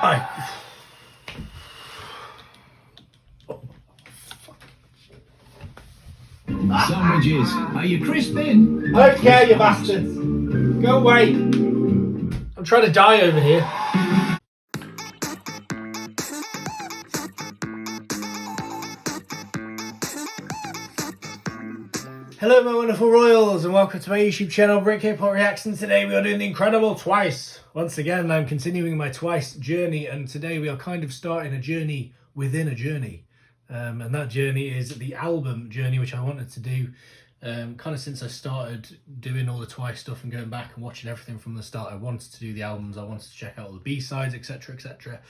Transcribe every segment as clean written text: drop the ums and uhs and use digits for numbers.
I... Sandwiches. Are you crisping? I don't care, you bastards. Go away. I'm trying to die over here. Hello my wonderful royals and welcome to my YouTube channel Brick Hip Hop Reactions. Today we are doing the incredible Twice. Once again I'm continuing my Twice journey, and today we are kind of starting a journey within a journey. And that journey is the album journey, which I wanted to do kind of since I started doing all the Twice stuff and going back and watching everything from the start. I wanted to do the albums, I wanted to check out all the B-sides, etc, etc.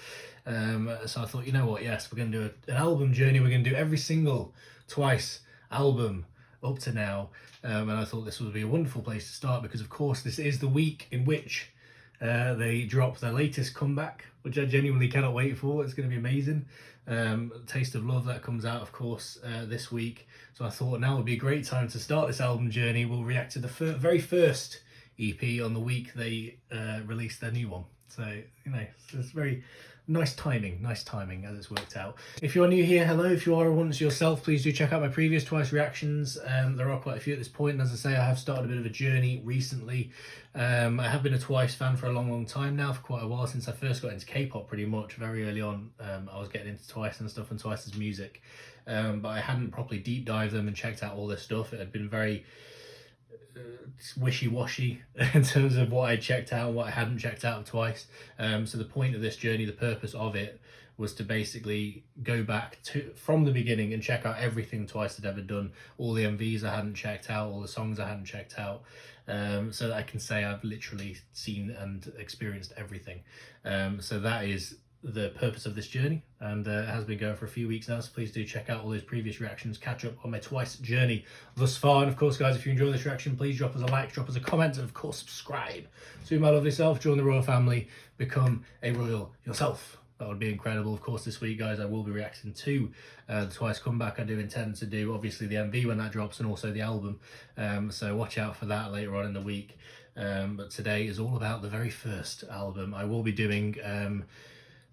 So I thought, you know what, yes, we're going to do an album journey. We're going to do every single Twice album up to now, and I thought this would be a wonderful place to start because of course this is the week in which they drop their latest comeback, which I genuinely cannot wait for. It's going to be amazing. Taste of Love, that comes out of course this week, so I thought now would be a great time to start this album journey. We'll react to the very first EP on the week they released their new one, so you know it's very nice timing as it's worked out. If you're new here, hello. If you are once yourself, please do check out my previous Twice reactions. There are quite a few at this point, and as I say, I have started a bit of a journey recently. I have been a Twice fan for a long time now, for quite a while, since I first got into K-pop pretty much. Very early on, I was getting into Twice and stuff and Twice's music, but I hadn't properly deep dived them and checked out all their stuff. It had been very wishy-washy in terms of what I checked out and what I hadn't checked out of Twice. So the point of this journey, the purpose of it, was to basically go back to from the beginning and check out everything Twice had ever done, all the MVs I hadn't checked out, all the songs I hadn't checked out, so that I can say I've literally seen and experienced everything. So that is the purpose of this journey, and it has been going for a few weeks now, so please do check out all those previous reactions, catch up on my Twice journey thus far. And of course guys, if you enjoy this reaction, please drop us a like, drop us a comment, and of course subscribe to my lovely self. Join the royal family, become a royal yourself. That would be incredible. Of course this week guys I will be reacting to the Twice comeback. I do intend to do obviously the MV when that drops, and also the album, so watch out for that later on in the week. But today is all about the very first album. I will be doing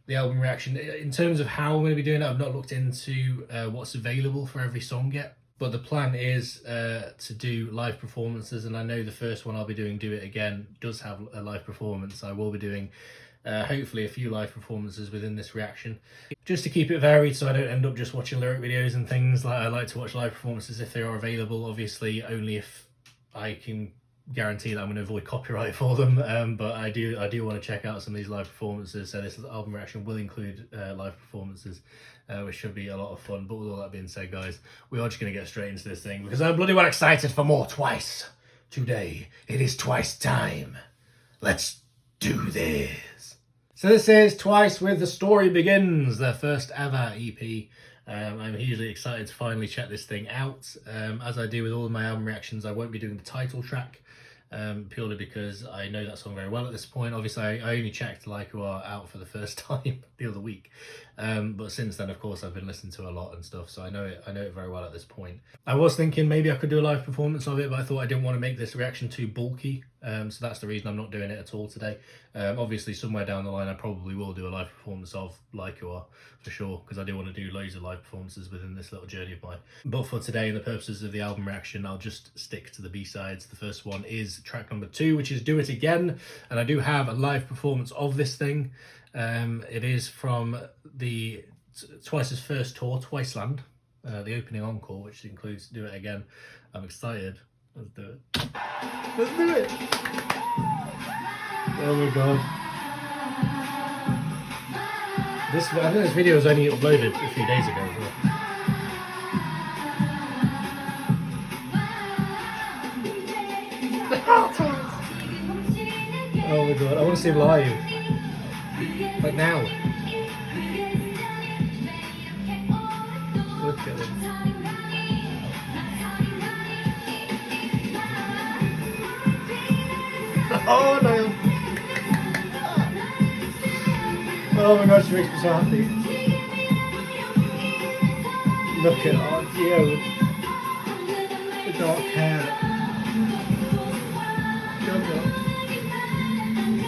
the album reaction. In terms of how I'm going to be doing it, I've not looked into what's available for every song yet, but the plan is to do live performances, and I know the first one I'll be doing, Do It Again, does have a live performance. I will be doing hopefully a few live performances within this reaction, just to keep it varied so I don't end up just watching lyric videos and things. Like, I like to watch live performances if they are available, obviously only if I can guarantee that I'm going to avoid copyright for them, but I do want to check out some of these live performances. So this album reaction will include live performances, which should be a lot of fun. But with all that being said guys, we are just going to get straight into this thing because I'm bloody well excited for more Twice. Today it is Twice time. Let's do this. So this is Twice with The Story Begins, their first ever EP. I'm hugely excited to finally check this thing out. As I do with all of my album reactions, I won't be doing the title track, purely because I know that song very well at this point. Obviously I only checked Like You Are out for the first time the other week, but since then of course I've been listening to a lot and stuff, so I know it very well at this point. I was thinking maybe I could do a live performance of it, but I thought I didn't want to make this reaction too bulky, so that's the reason I'm not doing it at all today. Obviously somewhere down the line I probably will do a live performance of Like You Are for sure, because I do want to do loads of live performances within this little journey of mine. But for today, and the purposes of the album reaction, I'll just stick to the B-sides. The first one is track number 2, which is Do It Again, and I do have a live performance of this thing. It is from the Twice's first tour, Twiceland, the opening encore, which includes Do It Again. I'm excited. Let's do it. Let's do it! Oh my god. I think this video was only uploaded a few days ago as well. Oh my god, I want to see him live. Like now. Look at him. Oh no! Oh my gosh, she makes me so happy. Look at Gio with the dark hair.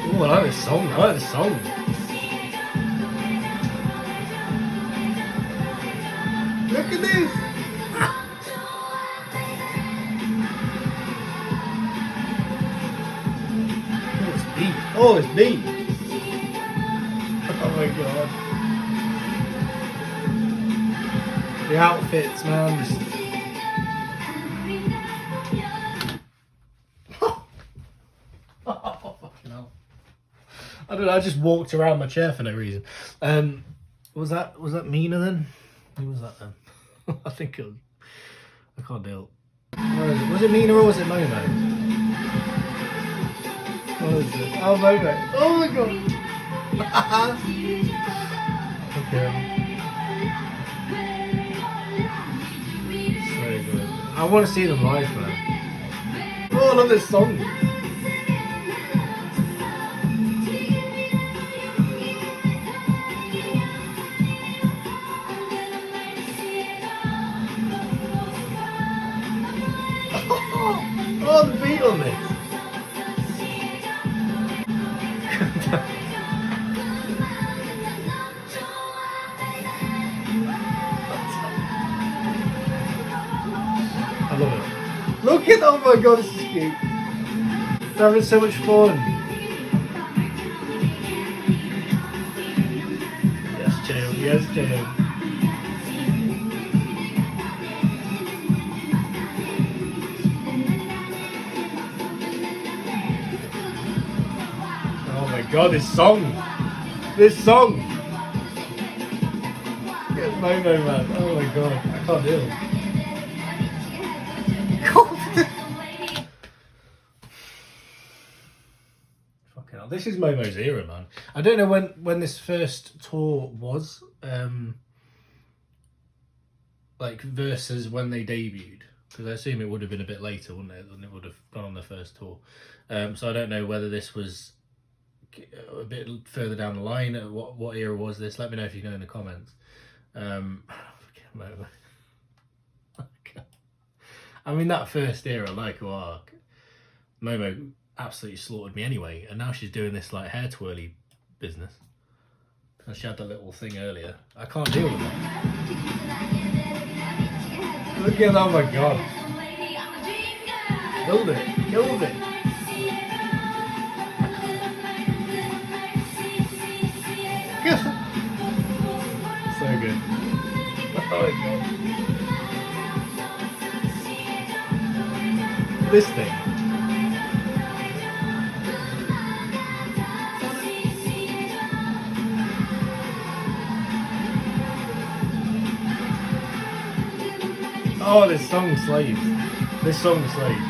Oh, I like this song. Oh, it's me. Oh my god. The outfits, man. Oh, fucking hell. I don't know, I just walked around my chair for no reason. Was that Mina then? Who was that then? I think it was. I can't deal. Was it Mina or was it Momo? What was it? Oh, Momo. Oh my god. Okay. So good. I want to see them live, man. Oh, I love this song. Oh, the beat on this. I love it. Look at, oh my god, this is cute. They're having so much fun. Yes, Jail. Yes, Jail. Oh my god, this song. This song. Get Momo, man. Oh my god, I can't deal. Fucking hell. This is Momo's era, man. I don't know when this first tour was, like versus when they debuted, because I assume it would have been a bit later, wouldn't it? Than it would have gone on the first tour. So I don't know whether this was a bit further down the line. What era was this? Let me know if you know in the comments. Momo. I mean, that first era, like Momo absolutely slaughtered me anyway, and now she's doing this like hair twirly business. And she had that little thing earlier. I can't deal with that. Look at that! Oh my god! Killed it! Killed it! So good. Oh my god! This thing. Oh, this song slays. This song slays.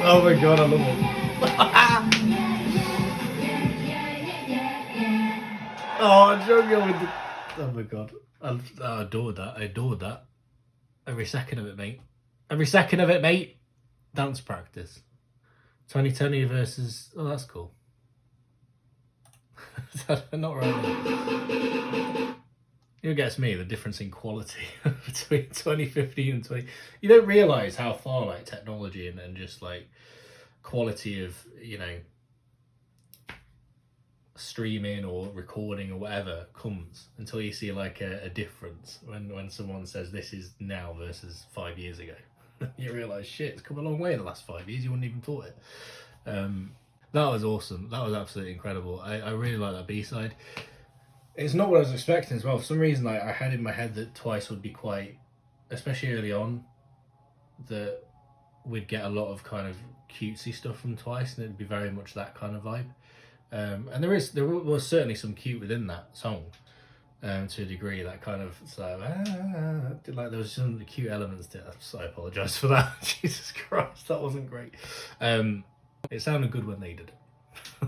Oh my god, I love it. Oh, Jungle with the... Oh my god. I adored that. I adored that. Every second of it, mate. Every second of it, mate. Dance practice. 2020 versus... Oh, that's cool. Not right. You know what gets me? The difference in quality between 2015 and 20... You don't realise how far like technology and just like quality of, you know, streaming or recording or whatever comes until you see like a difference when someone says this is now versus 5 years ago. You realise shit, it's come a long way in the last 5 years. You wouldn't even thought it. That was awesome. That was absolutely incredible. I really like that B-side. It's not what I was expecting as well. For some reason, I had in my head that Twice would be quite, especially early on, that we'd get a lot of kind of cutesy stuff from Twice, and it'd be very much that kind of vibe. And there was certainly some cute within that song, to a degree. That kind of like there was some cute elements to it. So I apologise for that. Jesus Christ, that wasn't great. It sounded good when they did it.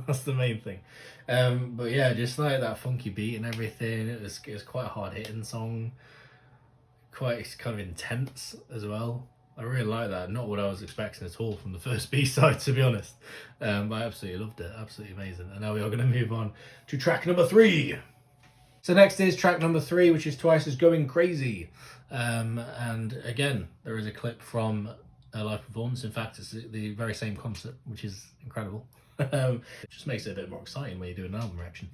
That's the main thing. But yeah, just like that funky beat and everything. It was quite a hard hitting song. Quite kind of intense as well. I really like that. Not what I was expecting at all from the first B-side, to be honest. But I absolutely loved it. Absolutely amazing. And now we are going to move on to track number 3. So next is track number 3, which is Twice's Going Crazy. And again, there is a clip from a live performance. In fact, it's the very same concert, which is incredible. It just makes it a bit more exciting when you do an album reaction.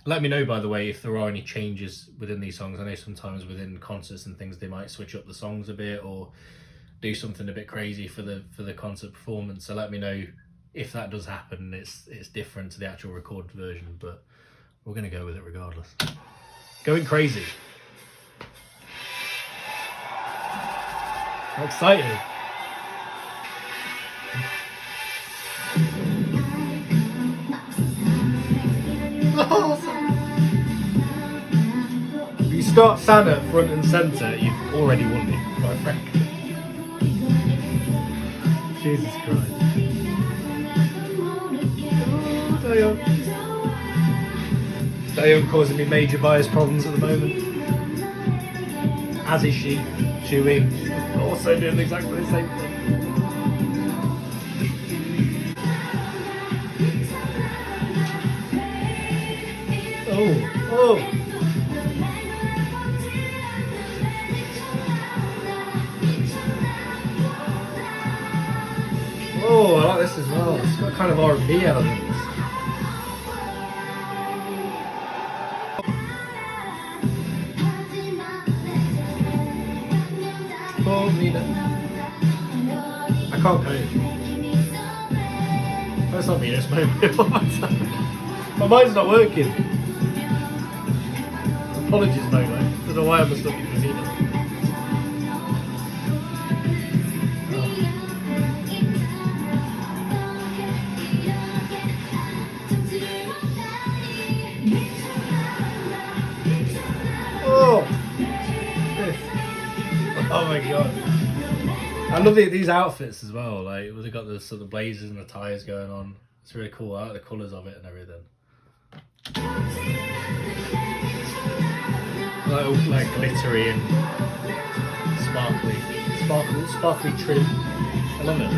Let me know, by the way, if there are any changes within these songs. I know sometimes within concerts and things they might switch up the songs a bit or do something a bit crazy for the concert performance. So let me know if that does happen. It's different to the actual recorded version, but we're gonna go with it regardless. Going crazy. I'm excited. If you start Santa front and centre, you've already won it, quite frankly. Jesus Christ. Taeyeon causing me major bias problems at the moment. As is she, chewing, also doing exactly the same thing. Oh. Oh, I like this as well. It's got kind of R&B elements. Oh, Mina. I can't cope. That's not me, it's mobile. My mind's not working. Apologies, Momo. I don't know why I must look for Mina. Oh my god. I love these outfits as well. Like, they've got the sort of blazers and the ties going on. It's really cool. I like the colours of it and everything. Like, all like glittery and sparkly trim. I love it.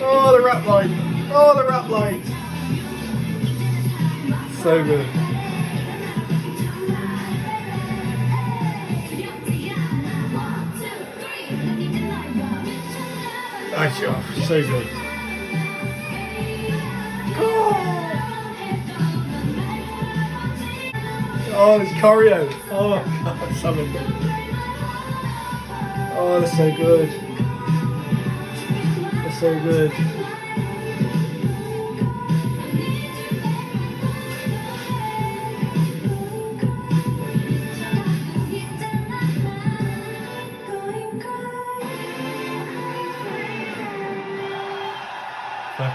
Oh, the rap line. Oh, the rap line. So good. Oh, so good. Oh, this choreo. Oh, God, something good. Oh, they're so good. They're so good.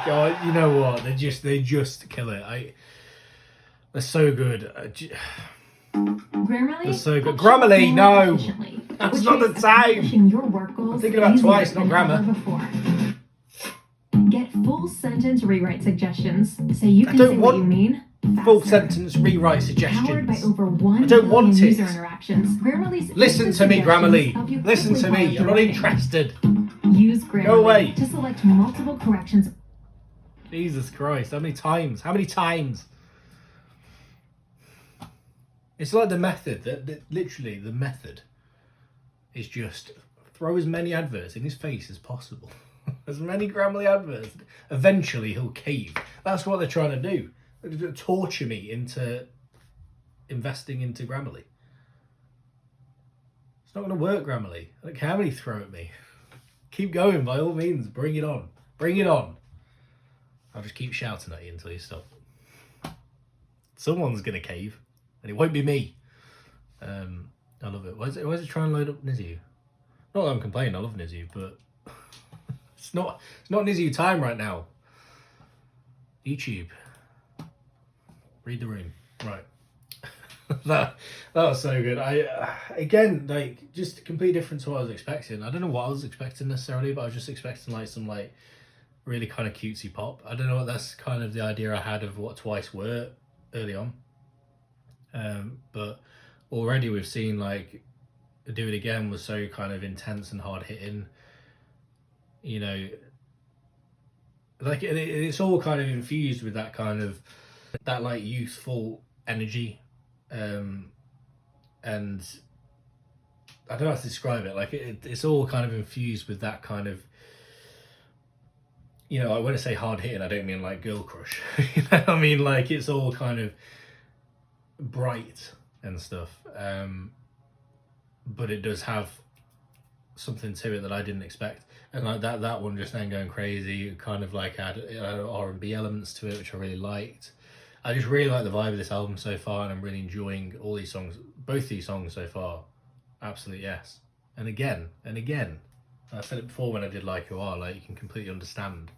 Oh, you know what? They just kill it. They're so good. Grammarly? They're so good. Grammarly, no, that's not the time. Your work goals I'm thinking about Twice, not grammar. Get full sentence rewrite suggestions so you can don't say want what you mean. Full faster. sentence rewrite suggestions. Powered by over 1 I don't want billion it. user interactions. Grammarly's Listen to me, suggestions Grammarly. help you Listen to quickly me. follow I'm not through interested. Use Grammarly Go away. to select multiple corrections. Jesus Christ, how many times? How many times? It's like the method, that literally the method is just throw as many adverts in his face as possible. As many Grammarly adverts. Eventually he'll cave. That's what they're trying to do. They're trying to torture me into investing into Grammarly. It's not going to work, Grammarly. I don't care how many throw at me. Keep going, by all means. Bring it on. Bring it on. I'll just keep shouting at you until you stop. Someone's going to cave. And it won't be me. I love it. Why is it trying to load up Nizu? Not that I'm complaining, I love Nizu, but it's not Nizu time right now. YouTube. Read the room. Right. that was so good. Again, like, just completely different to what I was expecting. I don't know what I was expecting necessarily, but I was just expecting like some like really kind of cutesy pop. I don't know what that's kind of the idea I had of what Twice were early on. But already we've seen like Do It Again was so kind of intense and hard hitting, you know, like it's all kind of infused with that kind of that like youthful energy, and I don't know how to describe it. Like it's all kind of infused with that kind of you know, like when I say hard hitting, I don't mean like girl crush. You know, I mean like it's all kind of bright and stuff. But it does have something to it that I didn't expect. And like that one just then going crazy, kind of like had R&B elements to it, which I really liked. I just really like the vibe of this album so far, and I'm really enjoying all these songs, both these songs so far. Absolute yes. And again, I said it before when I did Like You Are, like you can completely understand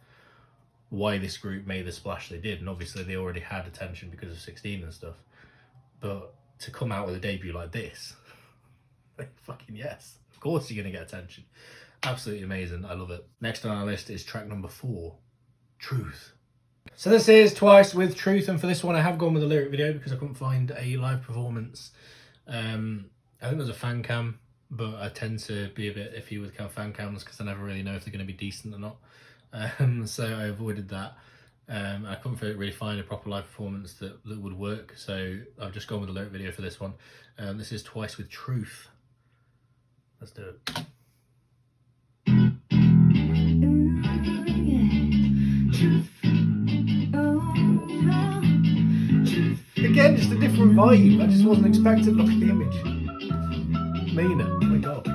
why this group made the splash they did, and obviously they already had attention because of 16 and stuff. But to come out with a debut like this, fucking yes. Of course you're gonna get attention. Absolutely amazing. I love it. Next on our list is track number 4, Truth. So this is Twice with Truth, and for this one I have gone with a lyric video because I couldn't find a live performance. I think there's a fan cam, but I tend to be a bit iffy with fan cams because I never really know if they're going to be decent or not. So I avoided that. I couldn't really find a proper live performance that would work, so I've just gone with a lyric video for this one. This is Twice with Truth. Let's do it. Again, just a different vibe. I just wasn't expecting. Look at the image. Mina, oh my god.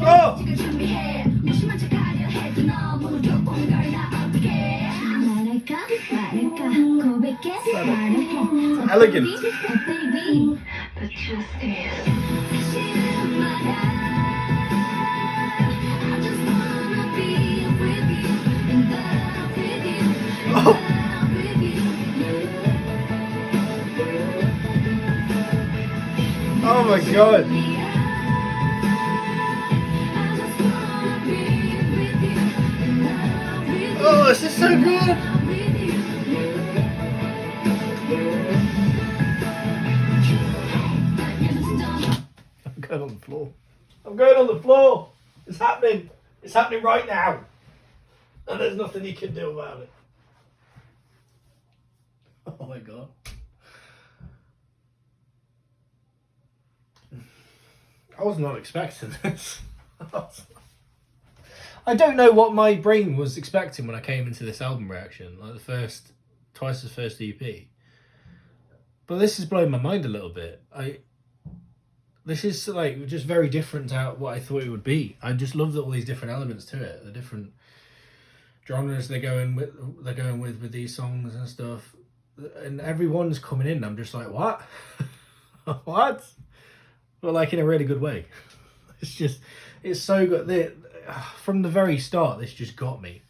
Oh! Elegant. The truth is, Oh. Oh my god. Oh, this is so good. I'm going on the floor. I'm going on the floor. It's happening. It's happening right now. And there's nothing you can do about it. Oh my god. I was not expecting this. I don't know what my brain was expecting when I came into this album reaction, like Twice's first EP. But this has blown my mind a little bit. This is like just very different to what I thought it would be. I just love all these different elements to it, the different genres they're going with these songs and stuff. And everyone's coming in. I'm just like, what? What? But like in a really good way. It's so good. From the very start, this just got me.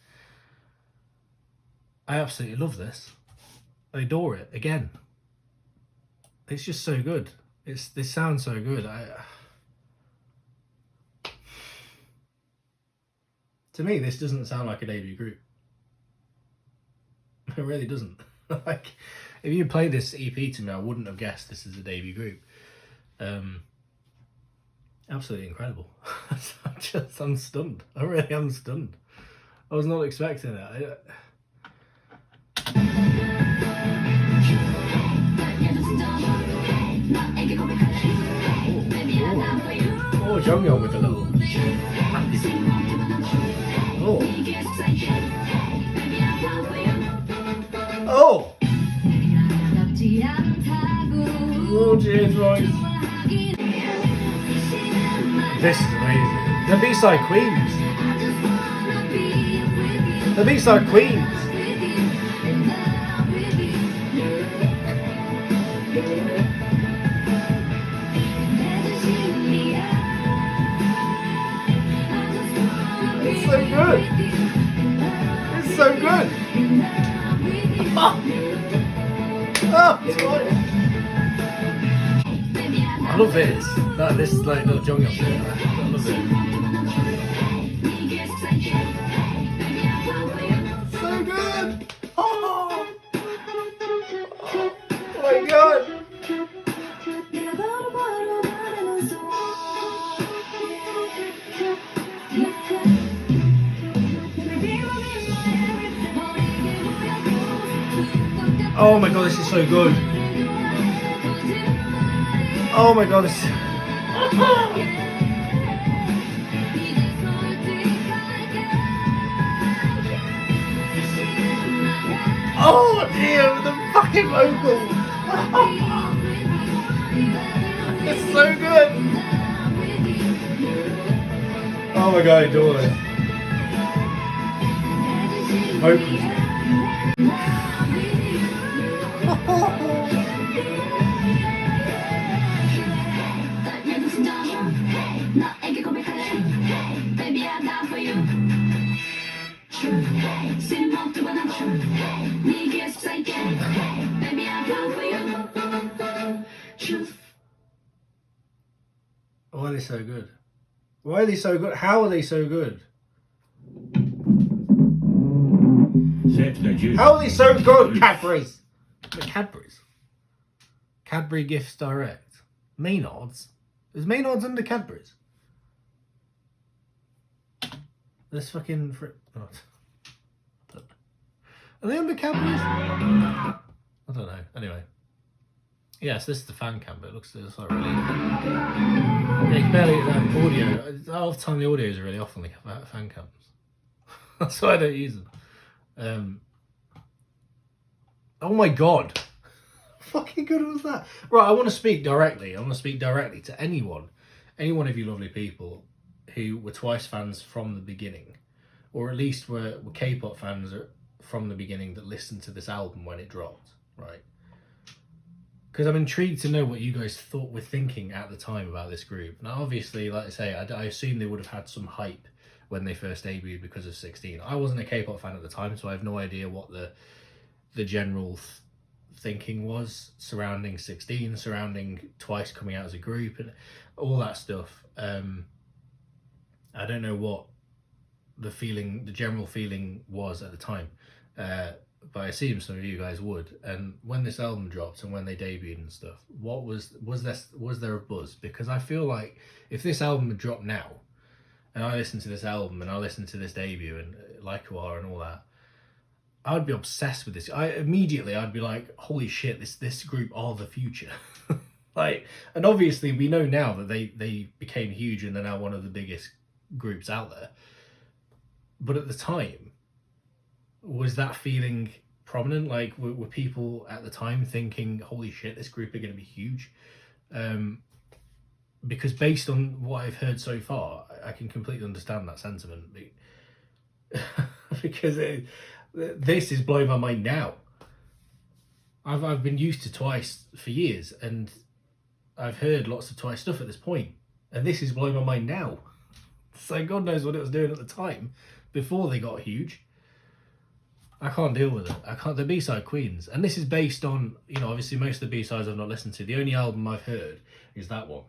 I absolutely love this. I adore it. Again, it's just so good. This sounds so good. To me, this doesn't sound like a debut group. It really doesn't. Like, if you played this EP to me, I wouldn't have guessed this is a debut group. Absolutely incredible. I'm stunned. I really am stunned. I was not expecting it. Oh, Jonghyun with a little. Oh. Oh, James Royce. This is amazing. The B-side queens. The B-side queens. It's so good. It's so good. Oh, it's good. I love this. This is like little Jonghyun bit. I love it. So good. Oh my god. Oh my god, this is so good. Oh my god, this. Oh dear, the fucking vocal. It's so good. Oh my god, I adore this. Vocals. Why are they so good? Why are they so good? How are they so good? How are they so good, Cadbury's? The Cadbury's? Cadbury Gifts Direct. Maynard's? Is Maynard's under Cadbury's? This fucking... Oh. Are they under Cadbury's? I don't know. Anyway. Yes, this is the fan cam, but it looks like really... Yeah, you can barely audio. Half the time the audios are really off on the fan cams. That's why I don't use them. Oh my god. Fucking good was that? Right, I want to speak directly. I want to speak directly to anyone of you lovely people who were Twice fans from the beginning. Or at least were K-pop fans from the beginning that listened to this album when it dropped, right? Because I'm intrigued to know what you guys were thinking at the time about this group. Now, obviously, like I say, I assume they would have had some hype when they first debuted because of 16. I wasn't a K-pop fan at the time, so I have no idea what the general thinking was surrounding 16, surrounding Twice coming out as a group, and all that stuff. I don't know what the general feeling was at the time. But I assume some of you guys would. And when this album dropped and when they debuted and stuff, was there a buzz? Because I feel like if this album had dropped now, and I listened to this album and I listened to this debut and Like You Are and all that, I would be obsessed with this. I'd be like, holy shit, this group are the future. Like, and obviously we know now that they became huge and they're now one of the biggest groups out there. But at the time, was that feeling prominent? Like, were people at the time thinking, holy shit, this group are going to be huge? Because based on what I've heard so far, I can completely understand that sentiment. Because this is blowing my mind now. I've been used to Twice for years, and I've heard lots of Twice stuff at this point, and this is blowing my mind now. So God knows what it was doing at the time, before they got huge. I can't deal with it. The B-side Queens. And this is based on, obviously most of the B-sides I've not listened to. The only album I've heard is that one,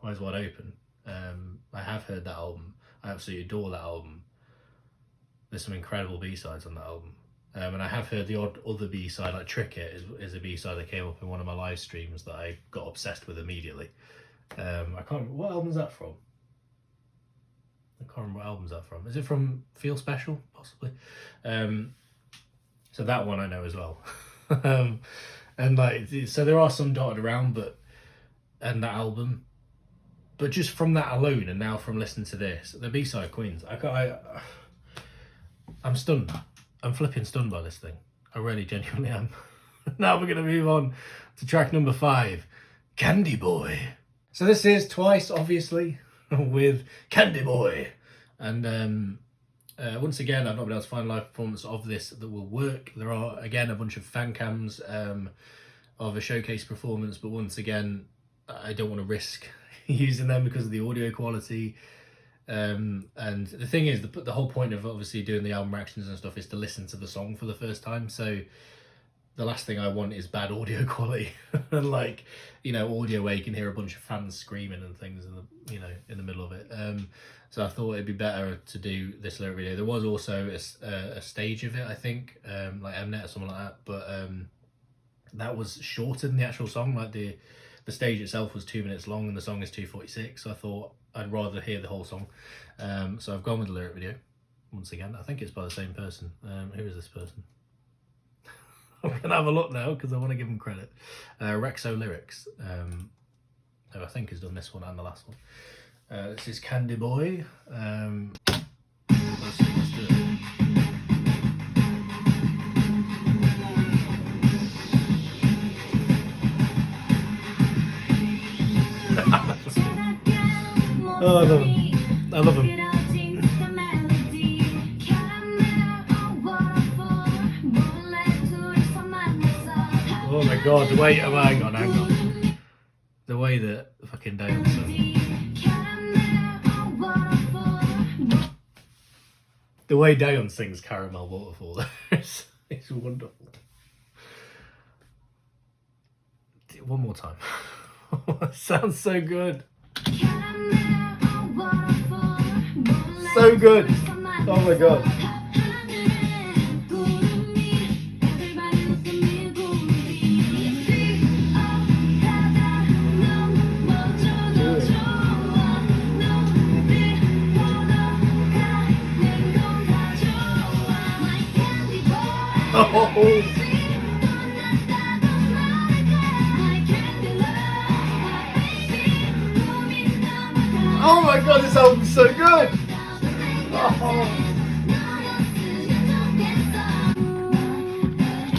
Eyes Wide Open. I have heard that album. I absolutely adore that album. There's some incredible B-sides on that album. And I have heard the odd other B-side, like Trick It is a B-side that came up in one of my live streams that I got obsessed with immediately. I can't remember, what album is that from? I can't remember what album is that from. Is it from Feel Special, possibly? So that one I know as well. And like, so there are some dotted around, and that album, but just from that alone, and now from listening to this, the B-side Queens, I'm stunned. I'm flipping stunned by this thing. I really genuinely am. Now we're going to move on to track number 5, Candy Boy. So this is Twice, obviously, with Candy Boy. And once again, I've not been able to find a live performance of this that will work. There are, again, a bunch of fan cams of a showcase performance, but once again, I don't want to risk using them because of the audio quality. And the thing is, the whole point of obviously doing the album reactions and stuff is to listen to the song for the first time. So the last thing I want is bad audio quality and like, audio where you can hear a bunch of fans screaming and things in the middle of it. So I thought it'd be better to do this lyric video. There was also a stage of it, I think, like Mnet or something like that, but that was shorter than the actual song. Like the stage itself was 2 minutes long and the song is 2:46. So I thought I'd rather hear the whole song. So I've gone with the lyric video. Once again, I think it's by the same person. Who is this person? I'm gonna have a look now because I want to give him credit. Rexo Lyrics. who I think has done this one and the last one. This is Candy Boy. Let's do it. Oh, I love him. I love him. Oh my god, the way, oh, hang on. The way that fucking Dale sung. The way Dayon sings Caramel Waterfall it's wonderful. One more time. It sounds so good. So good. Oh my god. Oh my god, this album's so good! Oh.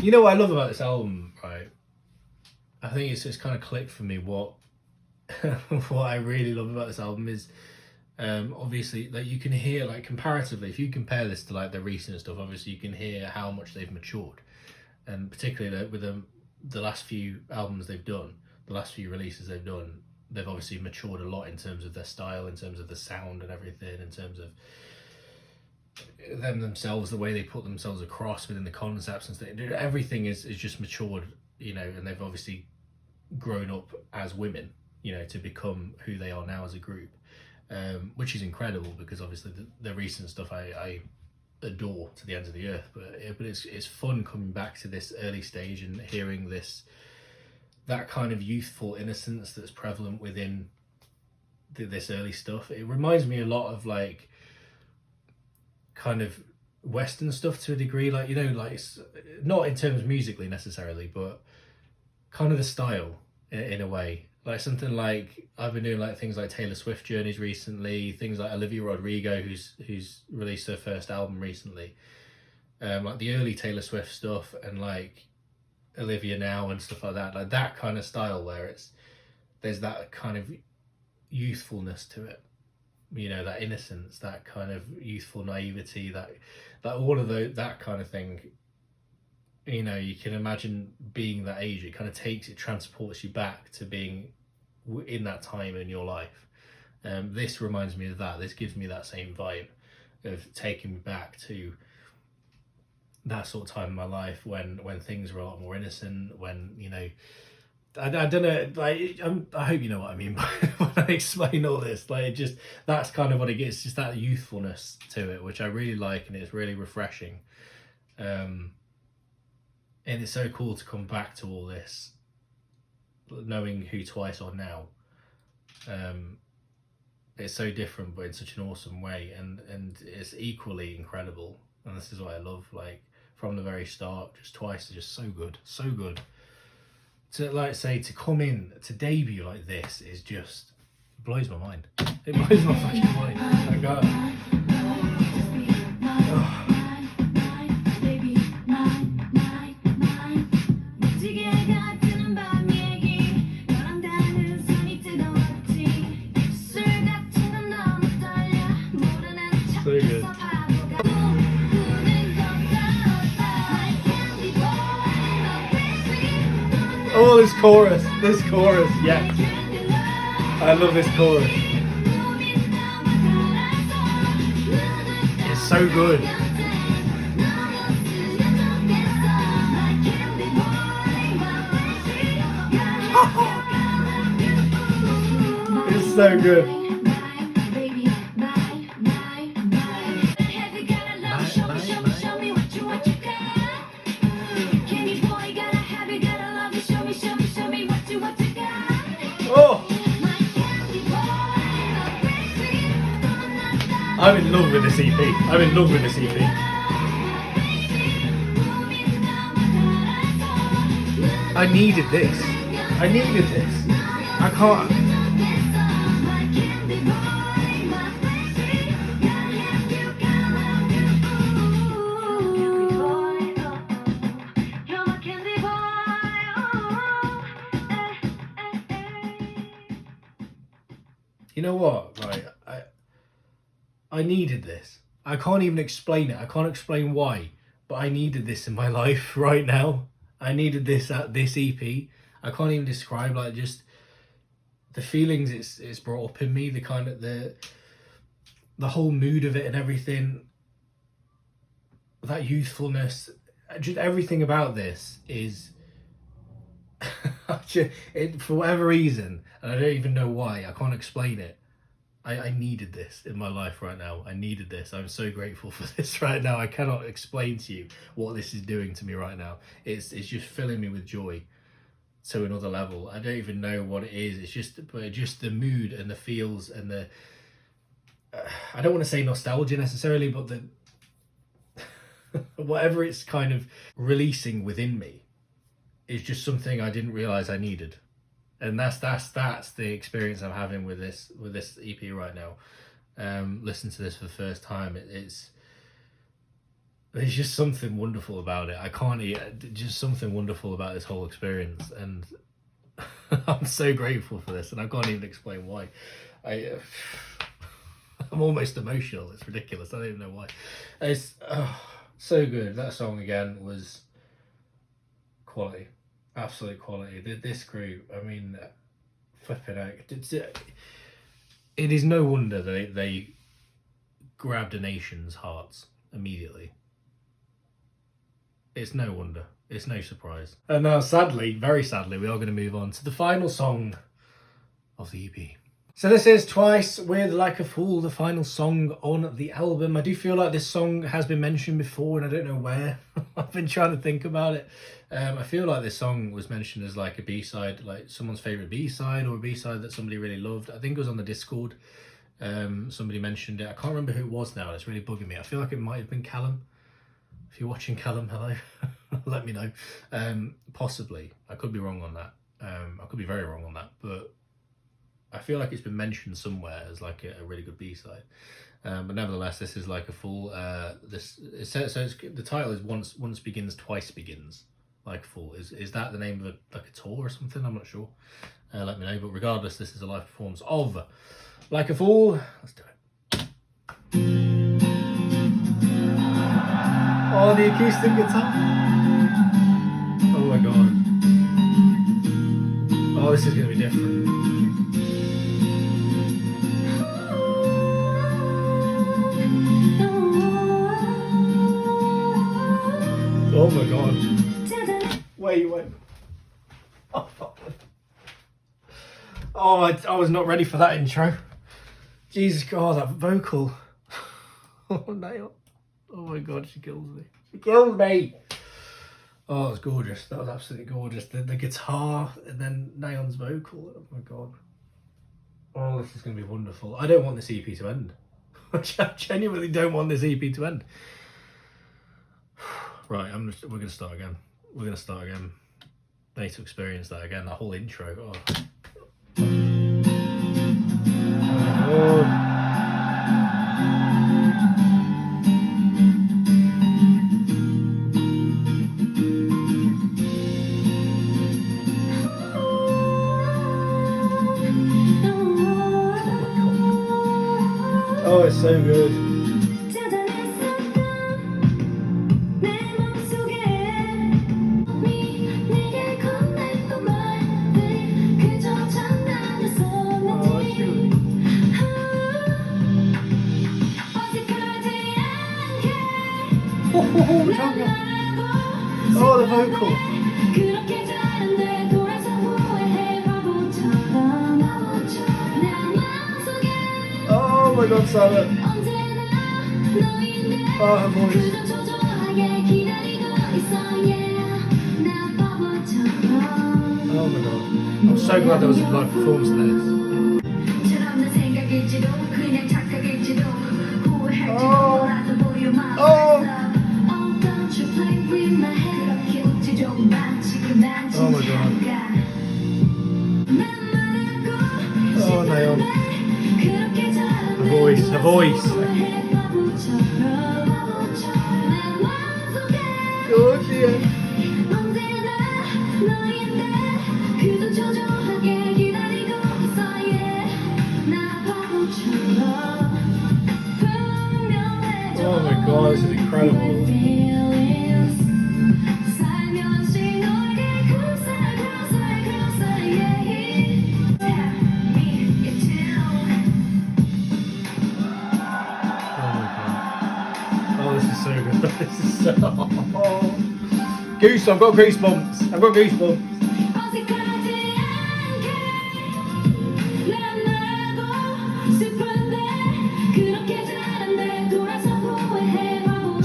You know what I love about this album, right? I think it's just kind of clicked for me what what I really love about this album is obviously that you can hear, like, comparatively, if you compare this to like the recent stuff, obviously you can hear how much they've matured, and particularly with the last few albums they've done, the last few releases they've done, they've obviously matured a lot in terms of their style, in terms of the sound and everything, in terms of them themselves, the way they put themselves across within the concepts and stuff. Everything is just matured, you know, and they've obviously grown up as women, you know, to become who they are now as a group, which is incredible, because obviously the recent stuff I adore to the ends of the earth, but it's fun coming back to this early stage and hearing that kind of youthful innocence that's prevalent within this early stuff. It reminds me a lot of like kind of Western stuff to a degree, like, you know, like not in terms musically necessarily, but kind of the style in a way. Like something like I've been doing like things like Taylor Swift journeys recently, things like Olivia Rodrigo who's released her first album recently, like the early Taylor Swift stuff, and like Olivia now and stuff like that, like that kind of style where there's that kind of youthfulness to it, you know, that innocence, that kind of youthful naivety, that all of that kind of thing. You know, you can imagine being that age. It kind of transports you back to being in that time in your life. This reminds me of that. This gives me that same vibe of taking me back to that sort of time in my life when things were a lot more innocent, when, you know, I don't know, like, I hope you know what I mean when I explain all this. Like, that's kind of what it gets, just that youthfulness to it, which I really like, and it's really refreshing. And it's so cool to come back to all this, knowing who Twice are now. It's so different, but in such an awesome way, and it's equally incredible. And this is what I love, like, from the very start, just Twice are just so good, so good. To, like, say, to come in, to debut like this is just, blows my mind. It blows my fucking mind. I got so good. Oh, this chorus, yes. I love this chorus. It's so good. It's so good. Oh, I'm in love with this EP. I'm in love with this EP. I needed this. I can't. you know what, right? I needed this. I can't even explain it. I can't explain why, but I needed this in my life right now. I needed this at this EP. I can't even describe like just the feelings it's brought up in me, the kind of the whole mood of it and everything. That youthfulness, just everything about this is for whatever reason, and I don't even know why, I can't explain it. I needed this in my life right now. I needed this. I'm so grateful for this right now. I cannot explain to you what this is doing to me right now. It's just filling me with joy to another level. I don't even know what it is. It's just the mood and the feels and the I don't want to say nostalgia necessarily, but the whatever it's kind of releasing within me is just something I didn't realize I needed. And that's the experience I'm having with this EP right now. Listen to this for the first time. There's just something wonderful about it. Just something wonderful about this whole experience, and I'm so grateful for this, and I can't even explain why. I'm almost emotional. It's ridiculous. I don't even know why. It's so good. That song again was quality. Absolute quality. This group, I mean, flipping out. It is no wonder they grabbed a nation's hearts immediately. It's no wonder. It's no surprise. And now, sadly, very sadly, we are going to move on to the final song of the EP. So this is Twice with Like a Fool, the final song on the album. I do feel like this song has been mentioned before and I don't know where. I've been trying to think about it. I feel like this song was mentioned as like a B-side, like someone's favourite B-side or a B-side that somebody really loved. I think it was on the Discord. Somebody mentioned it. I can't remember who it was now. It's really bugging me. I feel like it might have been Callum. If you're watching, Callum, hello. Let me know. Possibly. I could be wrong on that. I could be very wrong on that. But I feel like it's been mentioned somewhere as like a really good B-side. But nevertheless, this is Like a Fool. The title is Once Begins, Twice Begins. Like a Fool. Is that the name of a tour or something? I'm not sure. Let me know. But regardless, this is a live performance of Like a Fool. Let's do it. Oh, the acoustic guitar. Oh my god. Oh, this is going to be different. Oh my god. Wait. Oh, I was not ready for that intro. Jesus God, that vocal. Oh, Nail. Oh my god, she kills me. She killed me. Oh, it was gorgeous. That was absolutely gorgeous. The guitar and then Nayeon's vocal. Oh my god. Oh, this is going to be wonderful. I don't want this EP to end. I genuinely don't want this EP to end. Right, we're going to start again. We're going to start again. I need to experience that again, that whole intro. Oh. Oh. Oh, it's so good. Oh, the vocal. Oh my god, Sarah. Oh, her voice. Oh my god. I'm so glad there was a live performance of this. Oh my god. Oh, Nayeon. Her voice. Gorgeous. Oh, this is incredible. Oh, this is so good. This is so... Goose, I've got goosebumps. I've got goosebumps.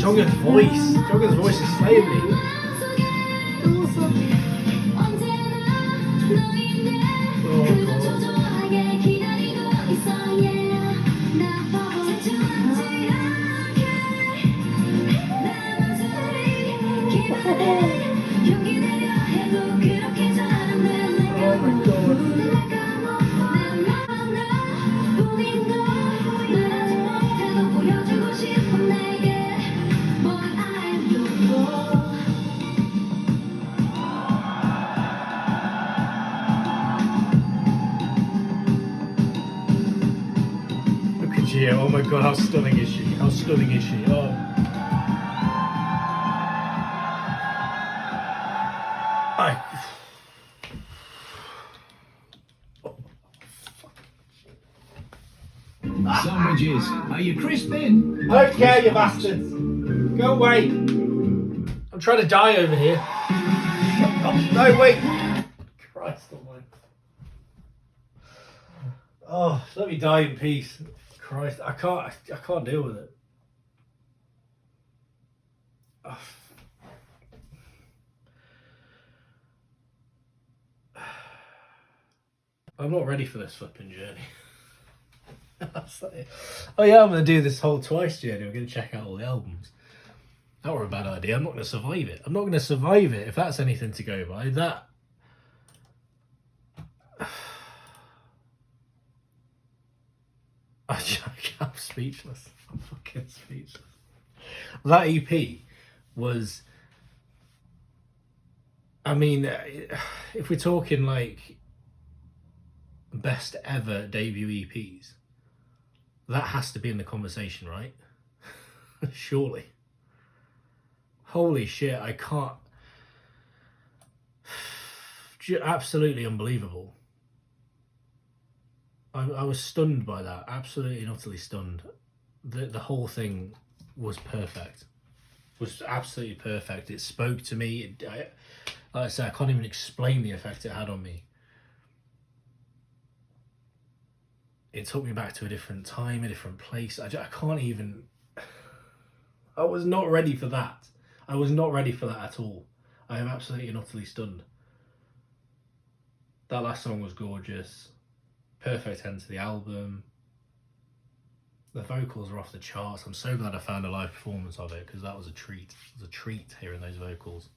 Jonghyun's voice is slaying me. Oh my god. Look at you. Oh my god, how stunning is she? How stunning is she? Oh. Sandwiches. Are you crisping? I don't care, you bastards. Go away. I'm trying to die over here. Oh, no, wait. Christ almighty. Oh, let me die in peace. Christ, I can't deal with it. Oh. I'm not ready for this flipping journey. Oh yeah, I'm going to do this whole Twice journey. I'm going to check out all the albums. That were a bad idea. I'm not going to survive it. I'm not going to survive it if that's anything to go by. That... I'm speechless. I'm fucking speechless. That EP was... I mean, if we're talking like best ever debut EPs, that has to be in the conversation, right? Surely. Holy shit, I can't... Absolutely unbelievable. I was stunned by that. Absolutely and utterly stunned. The whole thing was perfect. Was absolutely perfect. It spoke to me. Like I said, I can't even explain the effect it had on me. It took me back to a different time, a different place. I can't even... I was not ready for that. I was not ready for that at all. I am absolutely and utterly stunned. That last song was gorgeous. Perfect end to the album. The vocals are off the charts. I'm so glad I found a live performance of it because that was a treat. It was a treat hearing those vocals.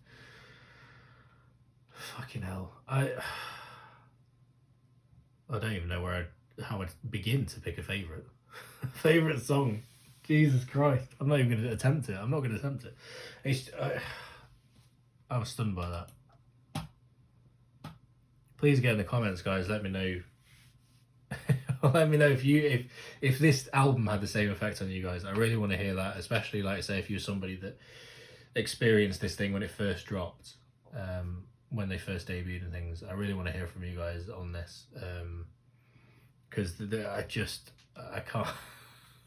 Fucking hell. I don't even know how I'd begin to pick a favourite. Favourite song. Jesus Christ. I'm not even going to attempt it. I'm not going to attempt it. I was stunned by that. Please get in the comments, guys. Let me know. Let me know if this album had the same effect on you guys. I really want to hear that, especially like say if you're somebody that experienced this thing when it first dropped, when they first debuted and things. I really want to hear from you guys on this, because I can't.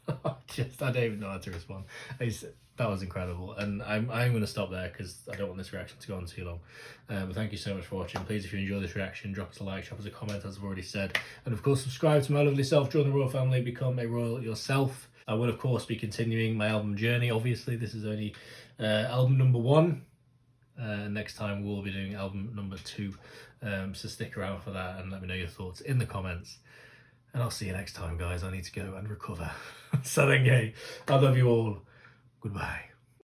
I don't even know how to respond. That was incredible, and I'm going to stop there because I don't want this reaction to go on too long. But thank you so much for watching. Please, if you enjoy this reaction, drop us a like, drop us a comment, as I've already said, and of course subscribe to my lovely self. Join the royal family, become a royal yourself. I will of course be continuing my album journey. Obviously, this is only album number 1. Next time we'll be doing album number 2. So stick around for that and let me know your thoughts in the comments. And I'll see you next time, guys. I need to go and recover. Southern Gay. I love you all. Goodbye.